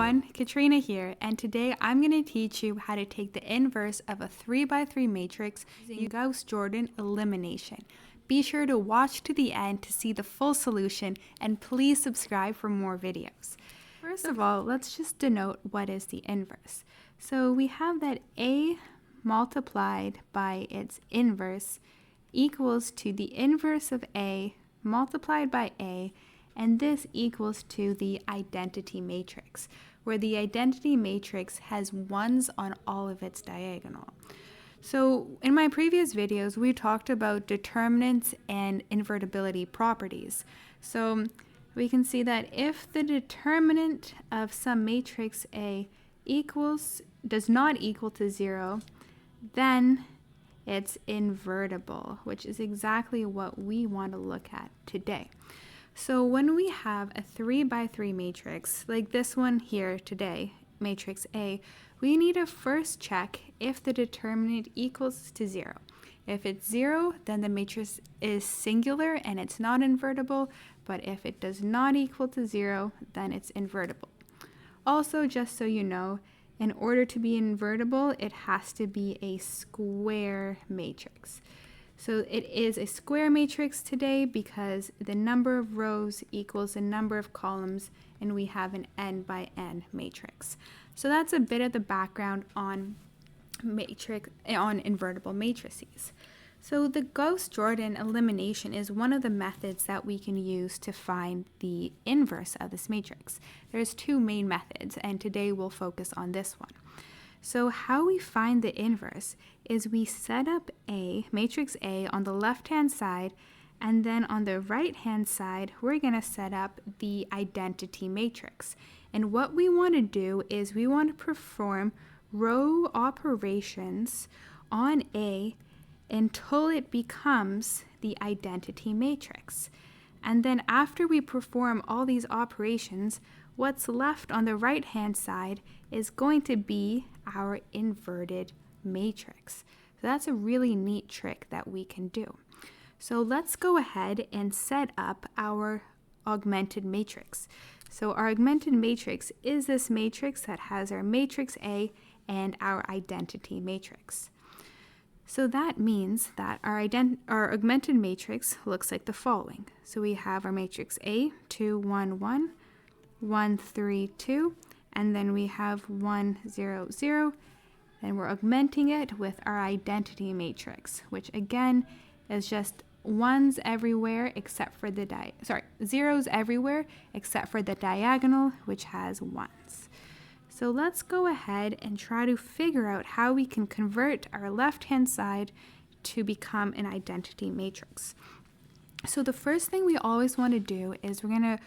everyone, Katrina here, and today I'm going to teach you how to take the inverse of a 3x3 matrix using Gauss-Jordan elimination. Be sure to watch to the end to see the full solution, and please subscribe for more videos. First of all, let's just denote what is the inverse. So we have that A multiplied by its inverse equals to the inverse of A multiplied by A, and this equals to the identity matrix, where the identity matrix has ones on all of its diagonal. So in my previous videos, we talked about determinants and invertibility properties. So we can see that if the determinant of some matrix A does not equal to 0, then it's invertible, which is exactly what we want to look at today. So when we have a 3x3 matrix, like this one here today, matrix A, we need to first check if the determinant equals to 0. If it's 0, then the matrix is singular and it's not invertible, but if it does not equal to 0, then it's invertible. Also, just so you know, in order to be invertible, it has to be a square matrix. So it is a square matrix today because the number of rows equals the number of columns, and we have an n by n matrix. So that's a bit of the background on invertible matrices. So the Gauss-Jordan elimination is one of the methods that we can use to find the inverse of this matrix. There's two main methods, and today we'll focus on this one. So how we find the inverse is we set up matrix A on the left-hand side, and then on the right-hand side, we're going to set up the identity matrix. And what we want to do is we want to perform row operations on A until it becomes the identity matrix. And then after we perform all these operations, what's left on the right-hand side is going to be our inverted matrix. So that's a really neat trick that we can do. So let's go ahead and set up our augmented matrix. So our augmented matrix is this matrix that has our matrix A and our identity matrix. So that means that our augmented matrix looks like the following. So we have our matrix A, 2, 1, 1, 1, 3, 2, and then we have 1, 0, 0, and we're augmenting it with our identity matrix, which again is just ones everywhere except for the zeros everywhere except for the diagonal, which has ones. So let's go ahead and try to figure out how we can convert our left-hand side to become an identity matrix. So the first thing we always want to do is we're going to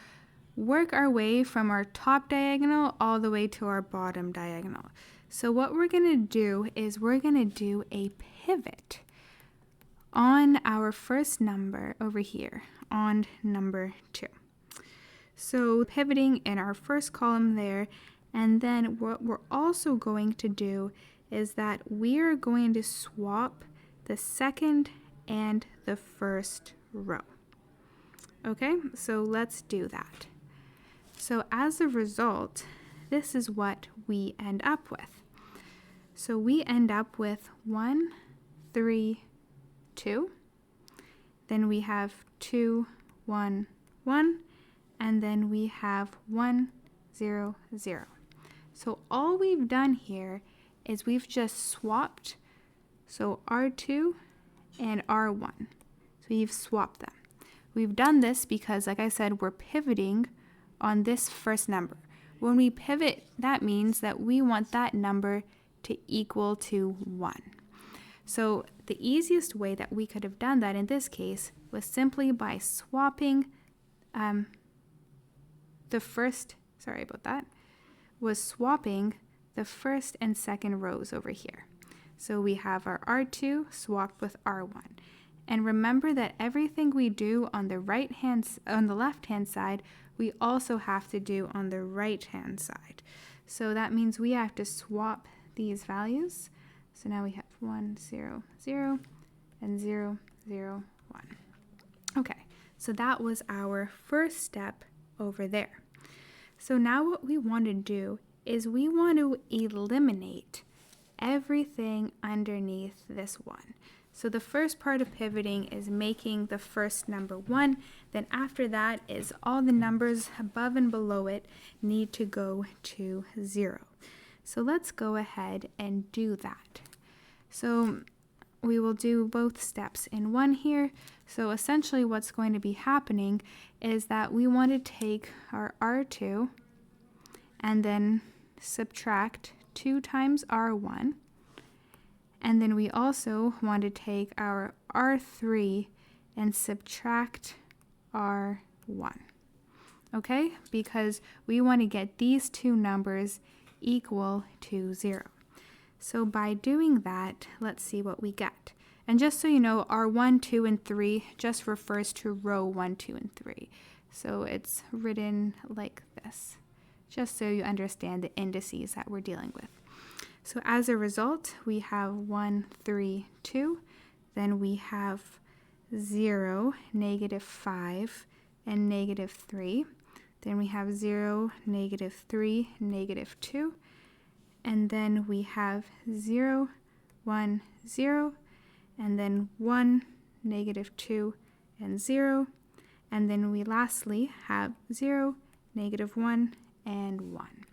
work our way from our top diagonal all the way to our bottom diagonal. So what we're going to do is we're going to do a pivot on our first number over here, on number 2. So pivoting in our first column there, and then what we're also going to do is that we are going to swap the second and the first row. Okay, so let's do that. So as a result, this is what we end up with. So we end up with 1, 3, 2. Then we have 2, 1, 1. And then we have 1, 0, 0. So all we've done here is we've just swapped, so R2 and R1. So you've swapped them. We've done this because, like I said, we're pivoting on this first number. When we pivot, that means that we want that number to equal to 1. So the easiest way that we could have done that in this case was simply by swapping the first and second rows over here. So we have our R2 swapped with R1. And remember that everything we do on the left-hand side, we also have to do on the right-hand side. So that means we have to swap these values. So now we have 1, 0, 0, and 0, 0, 1. Okay, so that was our first step over there. So now what we want to do is we want to eliminate everything underneath this 1. So the first part of pivoting is making the first number 1. Then after that is all the numbers above and below it need to go to 0. So let's go ahead and do that. So we will do both steps in one here. So essentially what's going to be happening is that we want to take our R2 and then subtract 2 times R1. And then we also want to take our R3 and subtract R1. Okay? Because we want to get these two numbers equal to 0. So by doing that, let's see what we get. And just so you know, R1, 2, and 3 just refers to row 1, 2, and 3. So it's written like this, just so you understand the indices that we're dealing with. So as a result, we have 1, 3, 2. Then we have 0, negative 5, and negative 3. Then we have 0, negative 3, negative 2. And then we have 0, 1, 0. And then 1, negative 2, and 0. And then we lastly have 0, negative 1, and 1.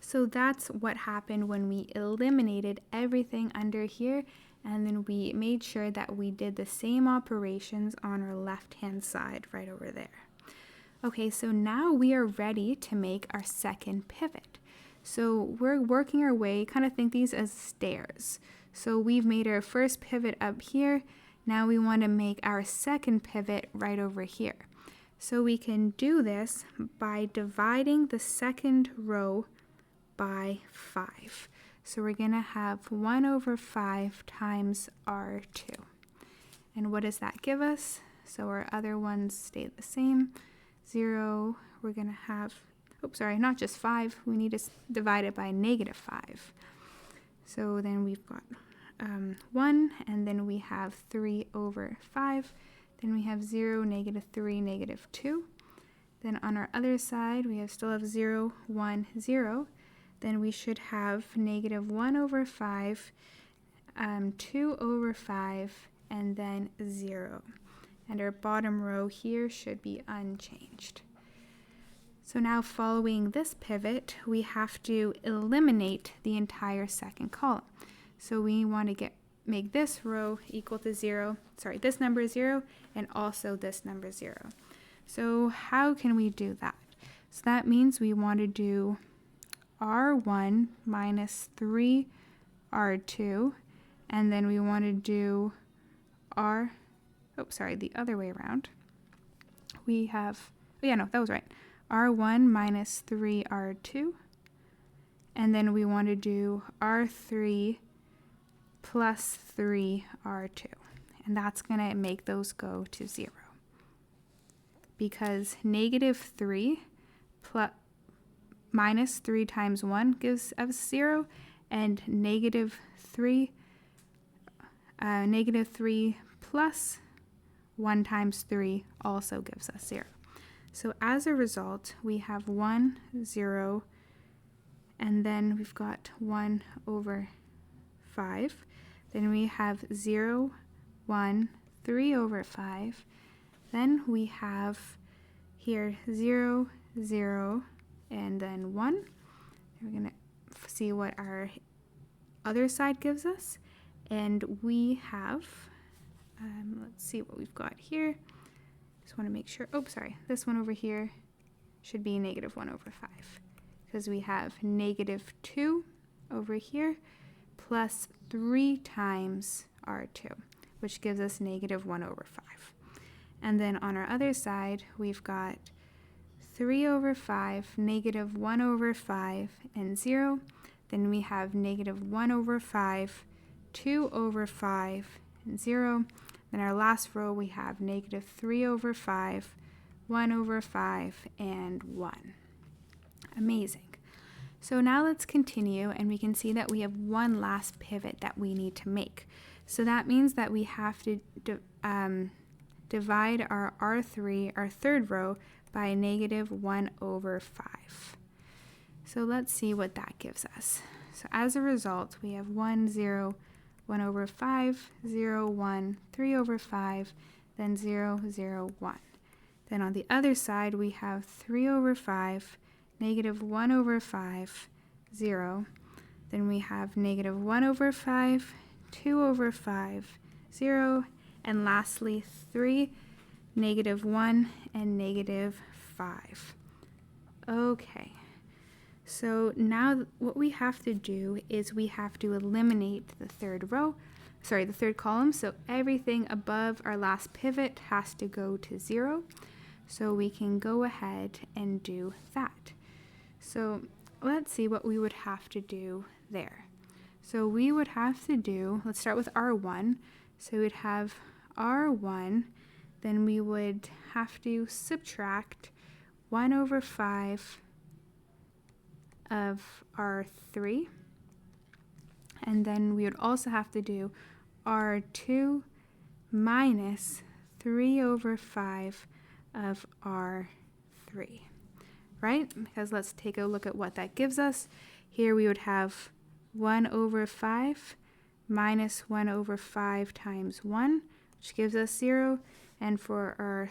So that's what happened when we eliminated everything under here, and then we made sure that we did the same operations on our left-hand side right over there. Okay, so now we are ready to make our second pivot. So we're working our way, kind of think these as stairs. So we've made our first pivot up here. Now we want to make our second pivot right over here. So we can do this by dividing the second row by 5. So we're going to have 1 over 5 times R2. And what does that give us? So our other ones stay the same. 0, we're going to have, not just 5. We need to divide it by negative 5. So then we've got 1, and then we have 3 over 5. Then we have 0, negative 3, negative 2. Then on our other side, we still have 0, 1, 0. Then we should have negative 1 over 5, 2 over 5, and then 0. And our bottom row here should be unchanged. So now following this pivot, we have to eliminate the entire second column. So we want to make this row equal to 0, this number is 0, and also this number 0. So how can we do that? So that means we want to do R1 minus 3 R2, and then we want to do the other way around. We have, that was right. R1 minus 3 R2, and then we want to do R3 plus 3 R2, and that's going to make those go to 0. Because negative 3 minus 3 times 1 gives us 0, and negative 3 plus 1 times 3 also gives us 0. So as a result, we have 1, 0, and then we've got 1 over 5. Then we have 0, 1, 3 over 5. Then we have here 0, 0, and then 1. We're going to see what our other side gives us. And we have, let's see what we've got here. Just want to make sure, this one over here should be negative 1 over 5. Because we have negative 2 over here plus 3 times R2, which gives us negative 1 over 5. And then on our other side, we've got 3 over 5, negative 1 over 5, and 0. Then we have negative 1 over 5, 2 over 5, and 0. Then our last row, we have negative 3 over 5, 1 over 5, and 1. Amazing. So now let's continue, and we can see that we have one last pivot that we need to make. So that means that we have to divide our R3, our third row, by negative 1 over 5. So let's see what that gives us. So as a result, we have 1, 0, 1 over 5, 0, 1, 3 over 5, then 0, 0, 1. Then on the other side, we have 3 over 5, negative 1 over 5, 0. Then we have negative 1 over 5, 2 over 5, 0. And lastly, 3, negative 1, and negative 5. Okay. So now what we have to do is we have to eliminate the third column. So everything above our last pivot has to go to 0. So we can go ahead and do that. So let's see what we would have to do there. So we would have to do, let's start with R1. So we'd have R1, then we would have to subtract 1 over 5 of R3. And then we would also have to do R2 minus 3 over 5 of R3, right? Because let's take a look at what that gives us. Here we would have 1 over 5 minus 1 over 5 times 1, which gives us 0. And for our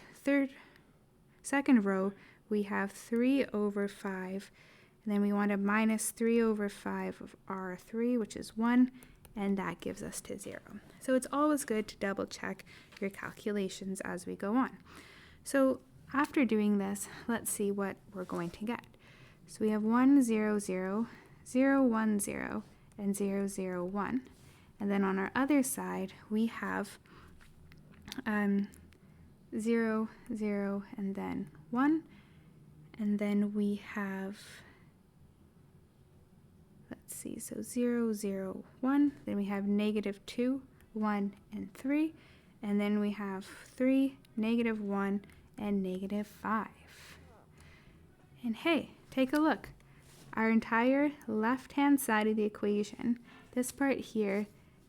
second row, we have 3 over 5. And then we want to minus 3 over 5 of R3, which is 1, and that gives us to 0. So it's always good to double check your calculations as we go on. So after doing this, let's see what we're going to get. So we have 1, 0, 0, 0, 1, 0, and 0, 0, 1. And then on our other side, we have 0, 0, and then 1. And then we have, let's see, so 0, 0, 1. Then we have negative 2, 1, and 3. And then we have 3, negative 1, and negative 5. And hey, take a look. Our entire left-hand side of the equation, this part here,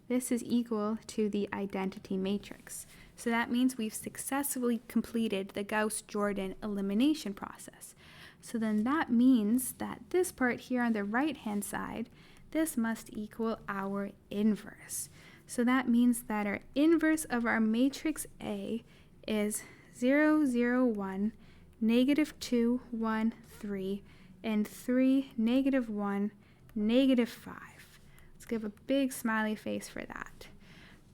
this is equal to the identity matrix. So that means we've successfully completed the Gauss-Jordan elimination process. So then that means that this part here on the right-hand side, this must equal our inverse. So that means that our inverse of our matrix A is 0, 0, 1, negative 2, 1, 3, and 3, negative 1, negative 5. Let's give a big smiley face for that.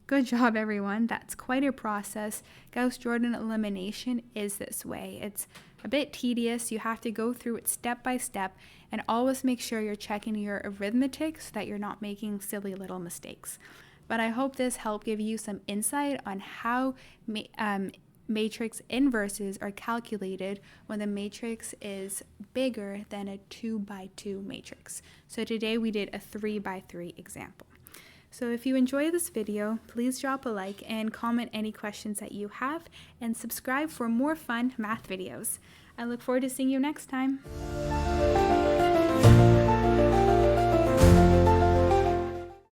Good job, everyone. That's quite a process. Gauss-Jordan elimination is this way. It's a bit tedious. You have to go through it step by step and always make sure you're checking your arithmetic so that you're not making silly little mistakes. But I hope this helped give you some insight on how matrix inverses are calculated when the matrix is bigger than a 2 by 2 matrix. So today we did a 3 by 3 example. So if you enjoy this video, please drop a like and comment any questions that you have, and subscribe for more fun math videos. I look forward to seeing you next time.